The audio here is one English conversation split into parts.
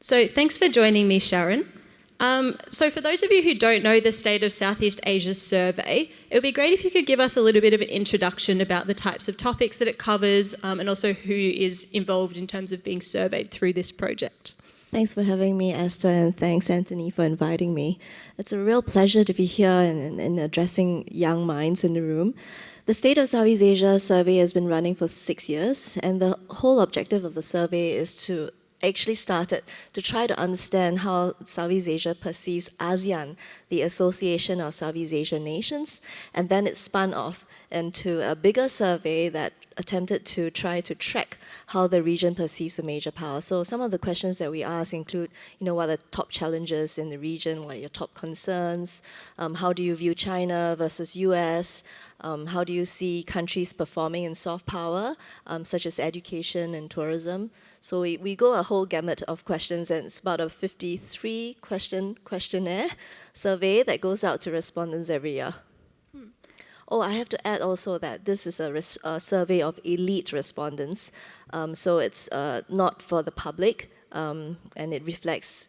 So thanks for joining me, Sharon. So for those of you who don't know the State of Southeast Asia survey, it would be great if you could give us a little bit of an introduction about the types of topics that it covers and also who is involved in terms of being surveyed through this project. Thanks for having me, Aster, and thanks, Anthony, for inviting me. It's a real pleasure to be here and addressing young minds in the room. The State of Southeast Asia survey has been running for 6 years, and the whole objective of the survey is to actually started to try to understand how Southeast Asia perceives ASEAN, the Association of Southeast Asian Nations, and then it spun off into a bigger survey that attempted to try to track how the region perceives the major powers. So some of the questions that we ask include, what are the top challenges in the region, what are your top concerns, how do you view China versus US, how do you see countries performing in soft power, such as education and tourism. So we go a whole gamut of questions, and it's about a 53 questionnaire survey that goes out to respondents every year. Oh, I have to add also that this is a survey of elite respondents, so it's not for the public, and it reflects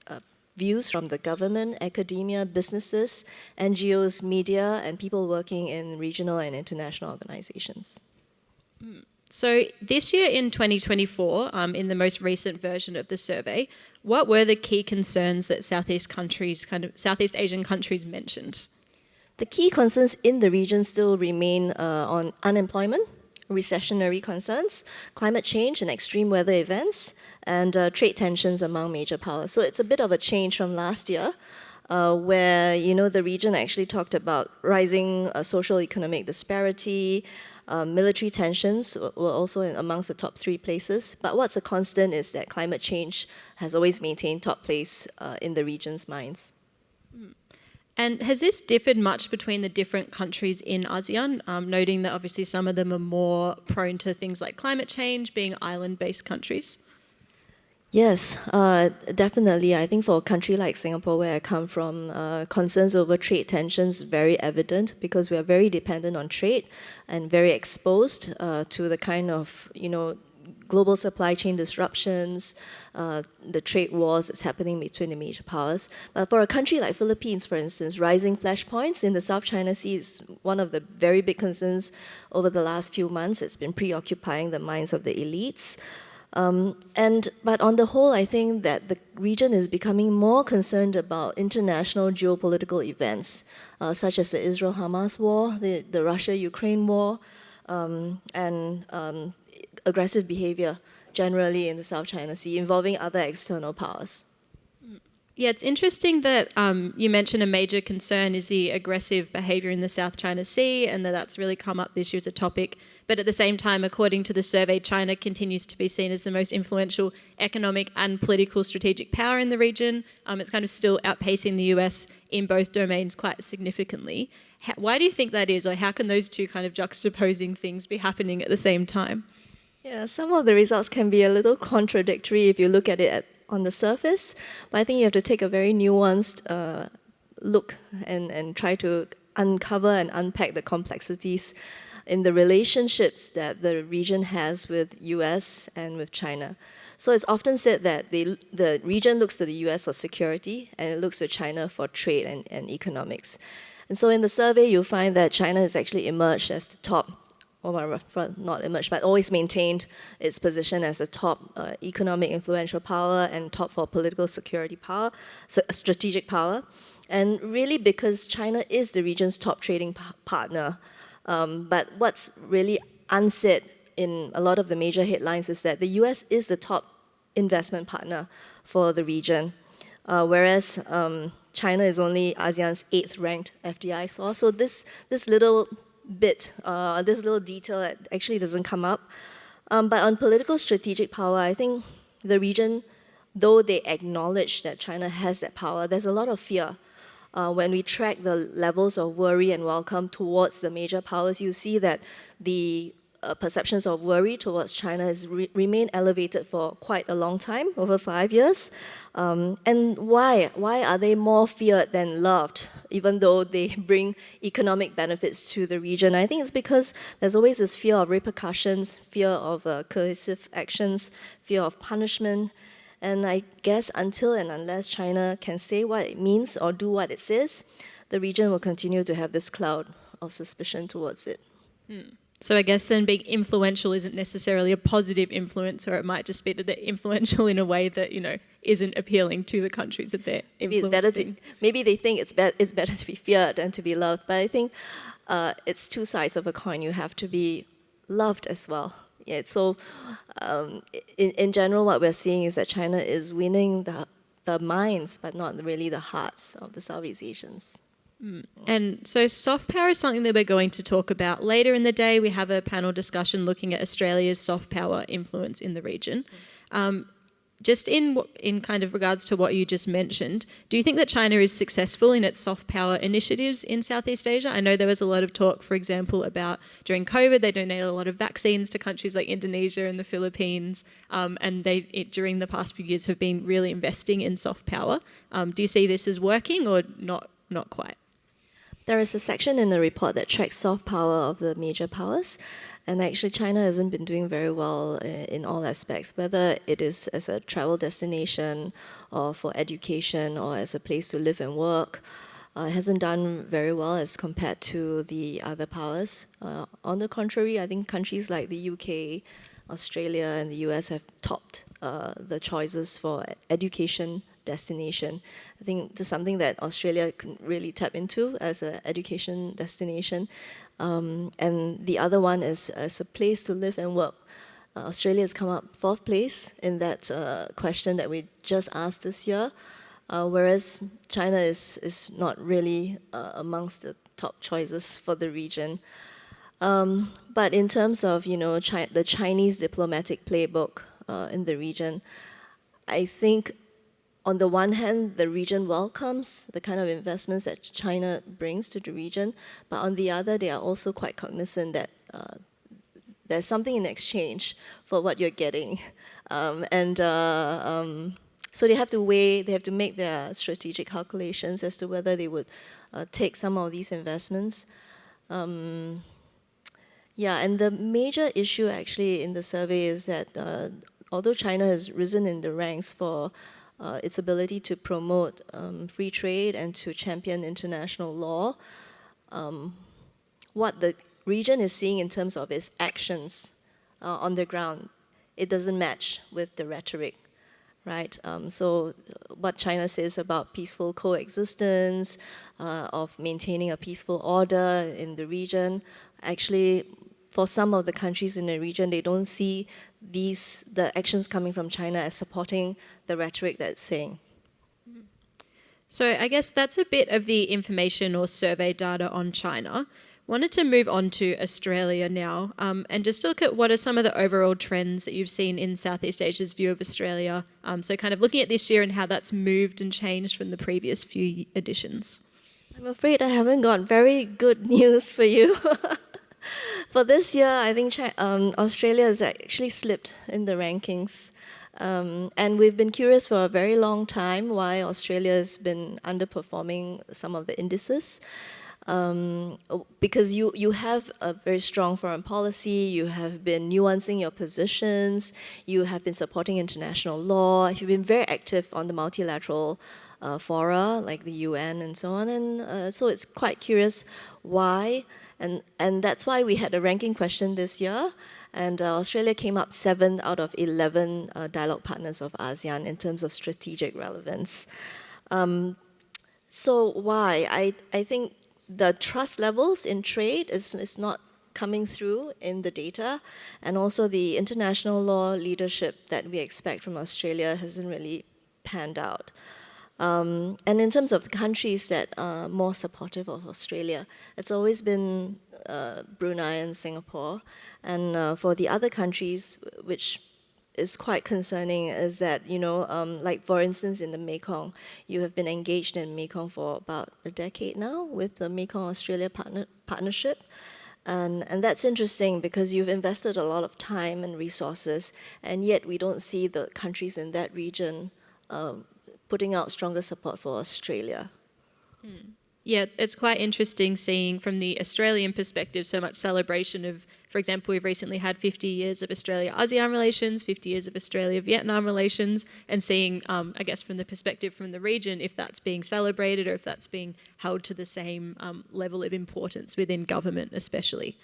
views from the government, academia, businesses, NGOs, media, and people working in regional and international organizations. So this year in 2024, in the most recent version of the survey, what were the key concerns that Southeast Asian countries mentioned? The key concerns in the region still remain on unemployment, recessionary concerns, climate change and extreme weather events, and trade tensions among major powers. So it's a bit of a change from last year, where the region actually talked about rising social economic disparity. Military tensions were also amongst the top 3 places. But what's a constant is that climate change has always maintained top place in the region's minds. And has this differed much between the different countries in ASEAN, noting that obviously some of them are more prone to things like climate change, being island-based countries? Yes, definitely. I think for a country like Singapore, where I come from, concerns over trade tensions very evident because we are very dependent on trade and very exposed to the kind of, global supply chain disruptions, the trade wars that's happening between the major powers. But for a country like Philippines, for instance, rising flashpoints in the South China Sea is one of the very big concerns over the last few months. It's been preoccupying the minds of the elites. But on the whole, I think that the region is becoming more concerned about international geopolitical events, such as the Israel-Hamas war, the Russia-Ukraine war, and aggressive behavior generally in the South China Sea involving other external powers. Yeah, it's interesting that you mentioned a major concern is the aggressive behaviour in the South China Sea, and that's really come up this year as a topic. But at the same time, according to the survey, China continues to be seen as the most influential economic and political strategic power in the region. It's kind of still outpacing the US in both domains quite significantly. Why do you think that is, or how can those two kind of juxtaposing things be happening at the same time? Yeah, some of the results can be a little contradictory if you look at it on the surface, but I think you have to take a very nuanced look and try to uncover and unpack the complexities in the relationships that the region has with US and with China. So it's often said that the region looks to the US for security and it looks to China for trade and economics. And so in the survey, you'll find that China has actually emerged as the top, or not emerged, but always maintained its position as a top economic influential power and top for political security power, so strategic power. And really because China is the region's top trading partner. But what's really unsaid in a lot of the major headlines is that the US is the top investment partner for the region, whereas China is only ASEAN's 8th ranked FDI source. So this little bit, this little detail that actually doesn't come up. But on political strategic power, I think the region, though they acknowledge that China has that power, there's a lot of fear. When we track the levels of worry and welcome towards the major powers, you see that the perceptions of worry towards China has remained elevated for quite a long time, over 5 years. And why? Why are they more feared than loved, even though they bring economic benefits to the region? I think it's because there's always this fear of repercussions, fear of coercive actions, fear of punishment. And I guess until and unless China can say what it means or do what it says, the region will continue to have this cloud of suspicion towards it. So I guess then being influential isn't necessarily a positive influence, or it might just be that they're influential in a way that, isn't appealing to the countries that they're influencing. Maybe they think it's better to be feared than to be loved, but I think it's two sides of a coin. You have to be loved as well. Yeah, so in general, what we're seeing is that China is winning the minds, but not really the hearts of the Southeast Asians. And so soft power is something that we're going to talk about later in the day. We have a panel discussion looking at Australia's soft power influence in the region. Just in kind of regards to what you just mentioned, do you think that China is successful in its soft power initiatives in Southeast Asia? I know there was a lot of talk, for example, about during COVID, they donated a lot of vaccines to countries like Indonesia and the Philippines, and during the past few years have been really investing in soft power. Do you see this as working or not quite? There is a section in the report that tracks soft power of the major powers, and actually China hasn't been doing very well in all aspects, whether it is as a travel destination or for education or as a place to live and work. It hasn't done very well as compared to the other powers. On the contrary, I think countries like the UK, Australia and the US have topped the choices for education destination. I think this is something that Australia can really tap into as an education destination. And the other one is as a place to live and work. Australia has come up 4th place in that question that we just asked this year, whereas China is not really amongst the top choices for the region. But in terms of the Chinese diplomatic playbook in the region, I think on the one hand, the region welcomes the kind of investments that China brings to the region, but on the other, they are also quite cognizant that there's something in exchange for what you're getting. So they have to make their strategic calculations as to whether they would take some of these investments. And the major issue actually in the survey is that although China has risen in the ranks for its ability to promote free trade and to champion international law, what the region is seeing in terms of its actions on the ground, it doesn't match with the rhetoric, right? So what China says about peaceful coexistence, of maintaining a peaceful order in the region, actually for some of the countries in the region, they don't see the actions coming from China as supporting the rhetoric that it's saying. So I guess that's a bit of the information or survey data on China. Wanted to move on to Australia now, and just look at what are some of the overall trends that you've seen in Southeast Asia's view of Australia. So kind of looking at this year and how that's moved and changed from the previous few editions. I'm afraid I haven't got very good news for you. For this year, I think Australia has actually slipped in the rankings. And we've been curious for a very long time why Australia has been underperforming some of the indices. Because you have a very strong foreign policy, you have been nuancing your positions, you have been supporting international law, you've been very active on the multilateral fora like the UN and so on. And so it's quite curious why. And that's why we had a ranking question this year. And Australia came up 7 out of 11 dialogue partners of ASEAN in terms of strategic relevance. So why? I think the trust levels in trade is not coming through in the data. And also the international law leadership that we expect from Australia hasn't really panned out. And in terms of the countries that are more supportive of Australia, it's always been Brunei and Singapore. And for the other countries, which is quite concerning, is that, like for instance in the Mekong, you have been engaged in Mekong for about a decade now with the Mekong-Australia partnership. And that's interesting because you've invested a lot of time and resources, and yet we don't see the countries in that region putting out stronger support for Australia. Yeah, it's quite interesting seeing from the Australian perspective so much celebration of, for example, we've recently had 50 years of Australia-ASEAN relations, 50 years of Australia-Vietnam relations, and seeing, I guess, from the perspective from the region, if that's being celebrated or if that's being held to the same level of importance within government especially.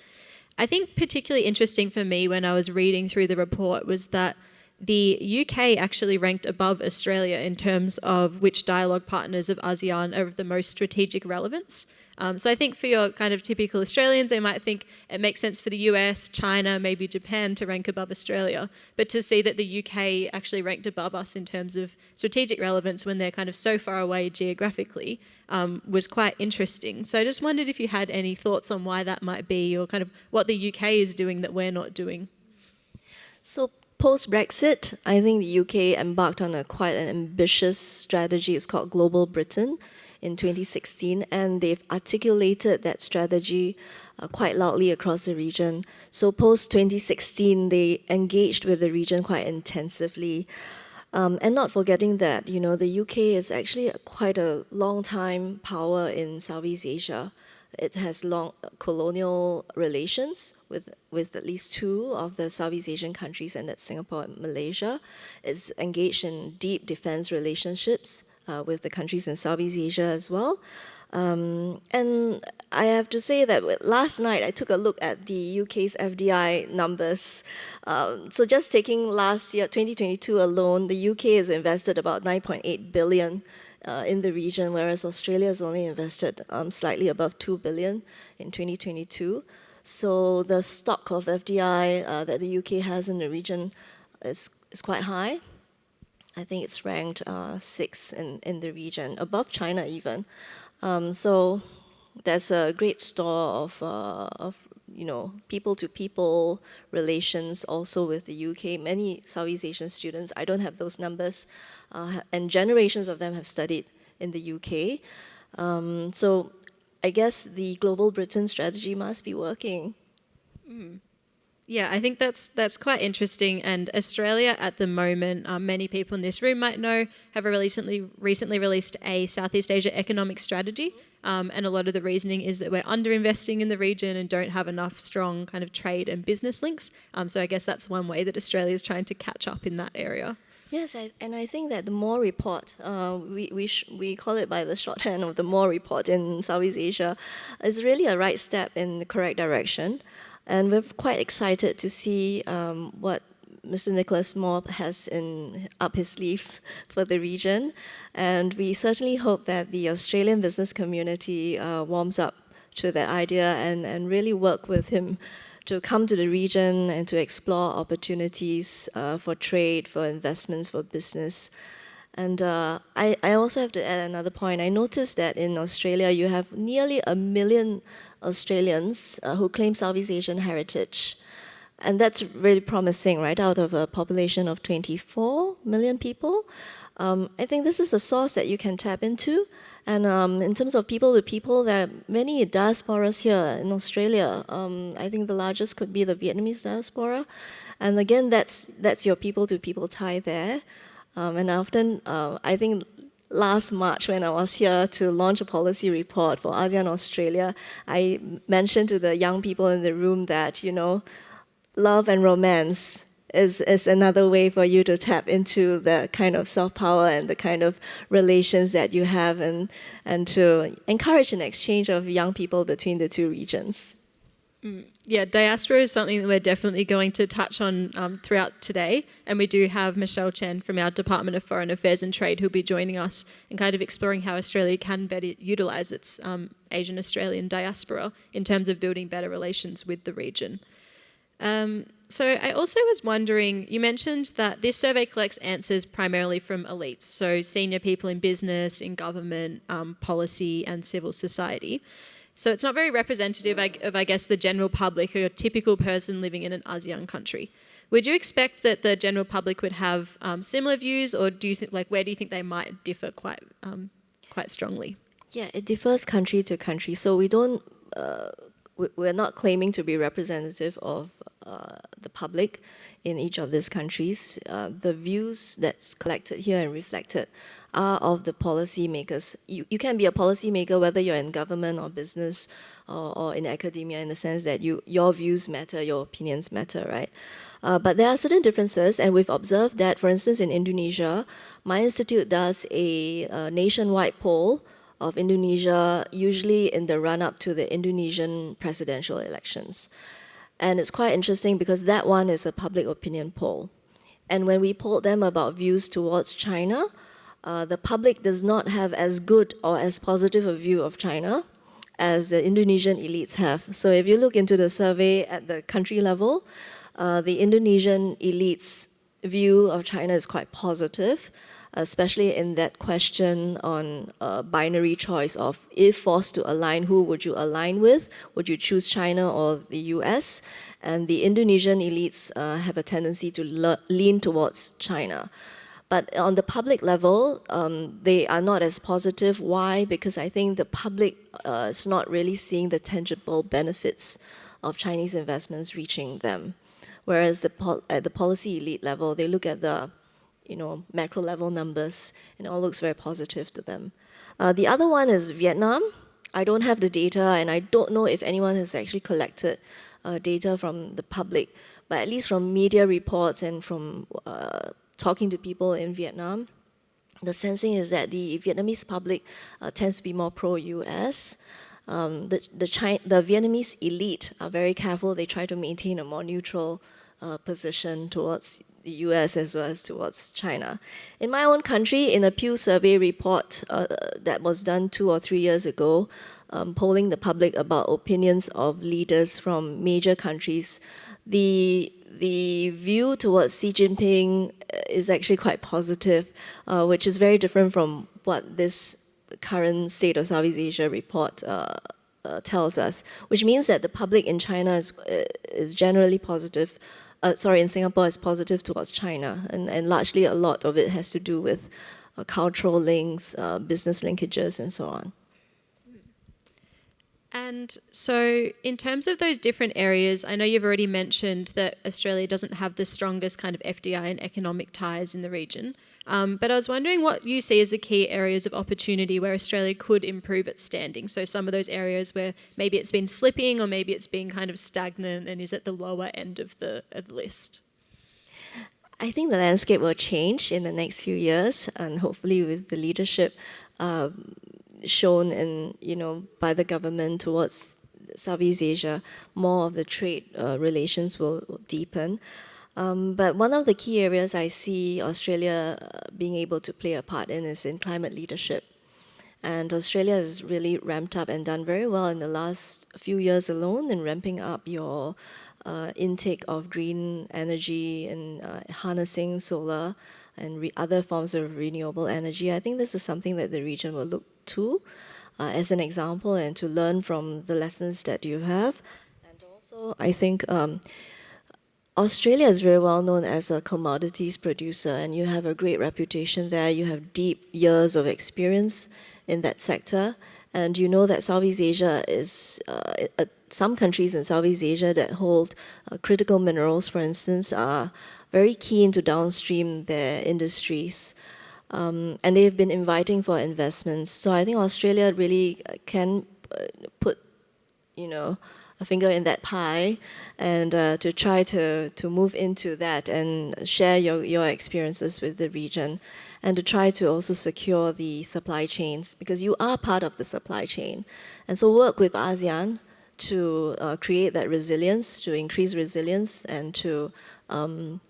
I think particularly interesting for me when I was reading through the report was that the UK actually ranked above Australia in terms of which dialogue partners of ASEAN are of the most strategic relevance. So I think for your kind of typical Australians, they might think it makes sense for the US, China, maybe Japan to rank above Australia. But to see that the UK actually ranked above us in terms of strategic relevance when they're kind of so far away geographically was quite interesting. So I just wondered if you had any thoughts on why that might be, or kind of what the UK is doing that we're not doing. So post-Brexit, I think the UK embarked on quite an ambitious strategy. It's called Global Britain in 2016, and they've articulated that strategy quite loudly across the region. So post-2016, they engaged with the region quite intensively. And not forgetting that, you know, the UK is actually quite a long-time power in Southeast Asia. It has long colonial relations with at least two of the Southeast Asian countries, and that's Singapore and Malaysia. It's engaged in deep defense relationships with the countries in Southeast Asia as well. And I have to say that last night I took a look at the UK's FDI numbers. So just taking last year, 2022 alone, the UK has invested about 9.8 billion in the region, whereas Australia has only invested slightly above 2 billion in 2022. So the stock of FDI that the UK has in the region is quite high. I think it's ranked 6 in the region, above China even. So there's a great store of you know, people-to-people relations also with the UK. Many Southeast Asian students, I don't have those numbers, and generations of them have studied in the UK. So I guess the Global Britain strategy must be working. Yeah, I think that's quite interesting. And Australia at the moment, many people in this room might know, have recently released a Southeast Asia economic strategy. And a lot of the reasoning is that we're underinvesting in the region and don't have enough strong kind of trade and business links. So I guess that's one way that Australia is trying to catch up in that area. Yes, and I think that the Moore report, we call it by the shorthand of the Moore report in Southeast Asia, is really a right step in the correct direction. And we're quite excited to see what Mr. Nicholas Moore has up his sleeves for the region. And we certainly hope that the Australian business community warms up to that idea and really work with him to come to the region and to explore opportunities for trade, for investments, for business. And I also have to add another point. I noticed that in Australia, you have nearly 1 million Australians who claim Southeast Asian heritage. And that's really promising, right? Out of a population of 24 million people. I think this is a source that you can tap into. And in terms of people to people, there are many diasporas here in Australia. I think the largest could be the Vietnamese diaspora. And again, that's your people to people tie there. And often, I think last March when I was here to launch a policy report for ASEAN Australia, I mentioned to the young people in the room that, you know, love and romance is another way for you to tap into the kind of soft power and the kind of relations that you have, and to encourage an exchange of young people between the two regions. Yeah, diaspora is something that we're definitely going to touch on throughout today. And we do have Michelle Chen from our Department of Foreign Affairs and Trade who'll be joining us and kind of exploring how Australia can better utilise its Asian Australian diaspora in terms of building better relations with the region. So I also was wondering, you mentioned that this survey collects answers primarily from elites, so senior people in business, in government, policy and civil society. So it's not very representative of, I guess, the general public or your typical person living in an ASEAN country. Would you expect that the general public would have similar views, or do you think, like, where do you think they might differ quite strongly? Yeah, it differs country to country. So we don't, we're not claiming to be representative of the public in each of these countries. The views that's collected here and reflected are of the policymakers. You can be a policymaker whether you're in government or business or in academia, in the sense that your views matter, your opinions matter, right? But there are certain differences, and we've observed that, for instance, in Indonesia, my institute does a nationwide poll of Indonesia, usually in the run-up to the Indonesian presidential elections. And it's quite interesting because that one is a public opinion poll. And when we polled them about views towards China, the public does not have as good or as positive a view of China as the Indonesian elites have. So if you look into the survey at the country level, the Indonesian elites' view of China is quite positive, especially in that question on binary choice of, if forced to align, who would you align with? Would you choose China or the US? And the Indonesian elites have a tendency to lean towards China. But on the public level, they are not as positive. Why? Because I think the public is not really seeing the tangible benefits of Chinese investments reaching them. Whereas at the policy elite level, they look at the macro level numbers, and it all looks very positive to them. The other one is Vietnam. I don't have the data, and I don't know if anyone has actually collected data from the public, but at least from media reports and from talking to people in Vietnam, the sensing is that the Vietnamese public tends to be more pro-US. The Vietnamese elite are very careful. They try to maintain a more neutral position towards the US as well as towards China. In my own country, in a Pew survey report that was done 2 or 3 years ago, polling the public about opinions of leaders from major countries, the view towards Xi Jinping is actually quite positive, which is very different from what this current State of Southeast Asia report tells us, which means that the public in China is generally positive. In Singapore is positive towards China, and largely a lot of it has to do with cultural links, business linkages, and so on. And so in terms of those different areas, I know you've already mentioned that Australia doesn't have the strongest kind of FDI and economic ties in the region. But I was wondering what you see as the key areas of opportunity where Australia could improve its standing. So some of those areas where maybe it's been slipping or maybe it's been kind of stagnant and is at the lower end of the list. I think the landscape will change in the next few years, and hopefully with the leadership shown by the government towards Southeast Asia, more of the trade relations will deepen. But one of the key areas I see Australia being able to play a part in is in climate leadership. And Australia has really ramped up and done very well in the last few years alone in ramping up your intake of green energy and harnessing solar and other forms of renewable energy. I think this is something that the region will look to as an example and to learn from the lessons that you have. And also, I think Australia is very well known as a commodities producer, and you have a great reputation there. You have deep years of experience in that sector, and you know that Southeast Asia is some countries in Southeast Asia that hold critical minerals, for instance, are very keen to downstream their industries, and they have been inviting for investments. So I think Australia really can put, a finger in that pie and to try to move into that and share your experiences with the region, and to try to also secure the supply chains, because you are part of the supply chain. And so work with ASEAN to create that resilience, to increase resilience, and to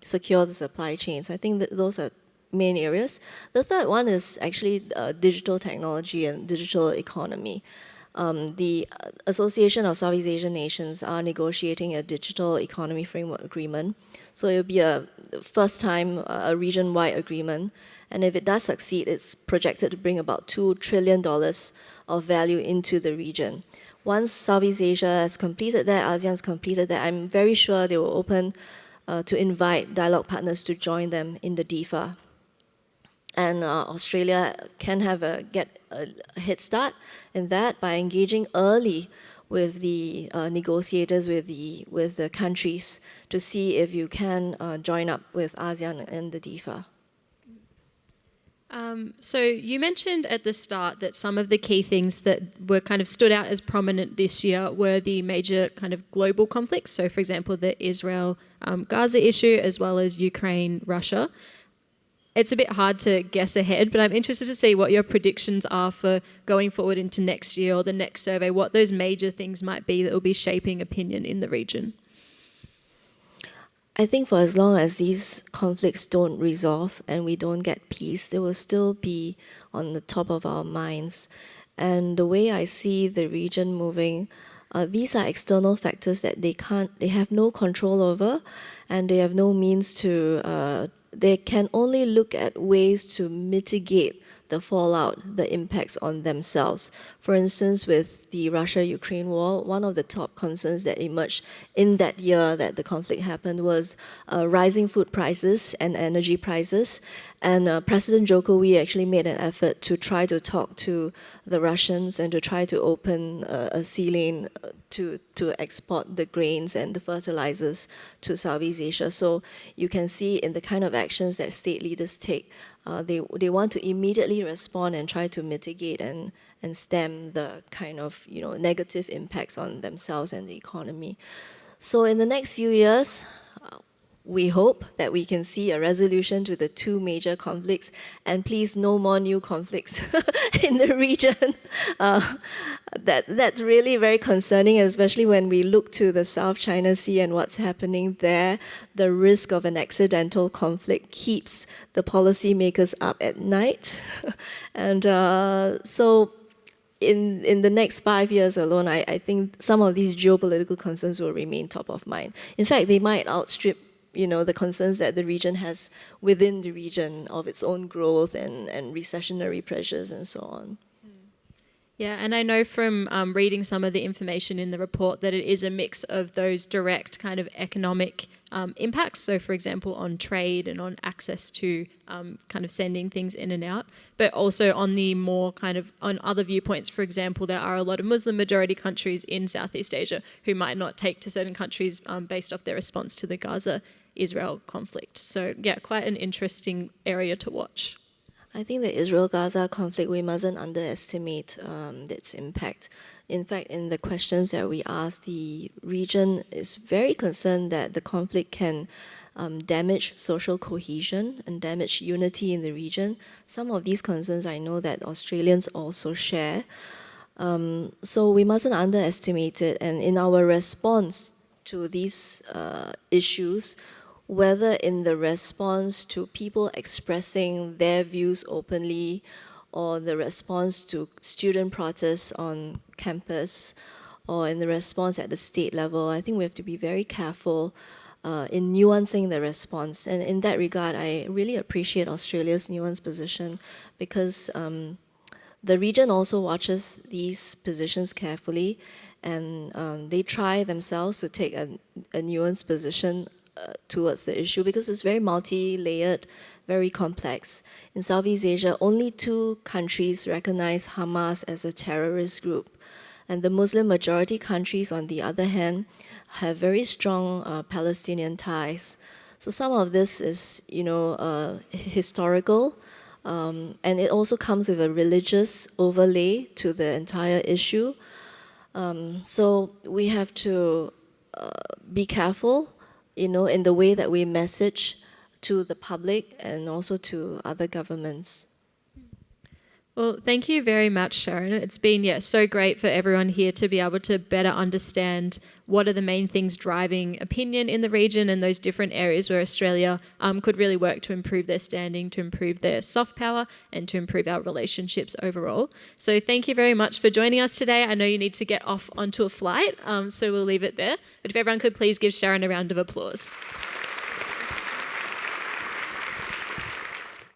secure the supply chains. I think that those are main areas. The third one is actually digital technology and digital economy. The Association of Southeast Asian Nations are negotiating a digital economy framework agreement. So it'll be a first time a region-wide agreement. And if it does succeed, it's projected to bring about $2 trillion of value into the region. Once Southeast Asia has completed that, ASEAN has completed that, I'm very sure they will open to invite dialogue partners to join them in the DIFA. And Australia can get a head start in that by engaging early with the negotiators, with the countries, to see if you can join up with ASEAN and the DIFA. So you mentioned at the start that some of the key things that were kind of stood out as prominent this year were the major kind of global conflicts. So, for example, the Israel-Gaza issue, as well as Ukraine-Russia. It's a bit hard to guess ahead, but I'm interested to see what your predictions are for going forward into next year or the next survey, what those major things might be that will be shaping opinion in the region. I think for as long as these conflicts don't resolve and we don't get peace, they will still be on the top of our minds. And the way I see the region moving, these are external factors that they have no control over, and they have no means to, they can only look at ways to mitigate the fallout, the impacts on themselves. For instance, with the Russia-Ukraine war, one of the top concerns that emerged in that year that the conflict happened was rising food prices and energy prices. And President Jokowi actually made an effort to try to talk to the Russians and to try to open a sea lane to export the grains and the fertilizers to Southeast Asia. So you can see in the kind of actions that state leaders take, they want to immediately respond and try to mitigate and stem the kind of negative impacts on themselves and the economy. So in the next few years, we hope that we can see a resolution to the two major conflicts, and please no more new conflicts in the region. That's really very concerning, especially when we look to the South China Sea and what's happening there. The risk of an accidental conflict keeps the policymakers up at night. And so in the next 5 years alone, I think some of these geopolitical concerns will remain top of mind. In fact, they might outstrip the concerns that the region has within the region of its own growth and recessionary pressures and so on. Yeah, and I know from reading some of the information in the report that it is a mix of those direct kind of economic impacts. So, for example, on trade and on access to kind of sending things in and out, but also on the more kind of on other viewpoints. For example, there are a lot of Muslim majority countries in Southeast Asia who might not take to certain countries based off their response to the Gaza-Israel conflict. So, yeah, quite an interesting area to watch. I think the Israel-Gaza conflict, we mustn't underestimate its impact. In fact, in the questions that we asked, the region is very concerned that the conflict can damage social cohesion and damage unity in the region. Some of these concerns I know that Australians also share. So we mustn't underestimate it. And in our response to these issues, whether in the response to people expressing their views openly or the response to student protests on campus or in the response at the state level, I think we have to be very careful in nuancing the response. And in that regard, I really appreciate Australia's nuanced position because the region also watches these positions carefully and they try themselves to take a nuanced position towards the issue because it's very multi-layered, very complex. In Southeast Asia, only 2 countries recognize Hamas as a terrorist group. And the Muslim majority countries, on the other hand, have very strong Palestinian ties. So some of this is, historical, and it also comes with a religious overlay to the entire issue. So we have to be careful in the way that we message to the public and also to other governments. Well, thank you very much, Sharon. It's been, so great for everyone here to be able to better understand what are the main things driving opinion in the region and those different areas where Australia could really work to improve their standing, to improve their soft power, and to improve our relationships overall. So thank you very much for joining us today. I know you need to get off onto a flight, so we'll leave it there. But if everyone could please give Sharon a round of applause.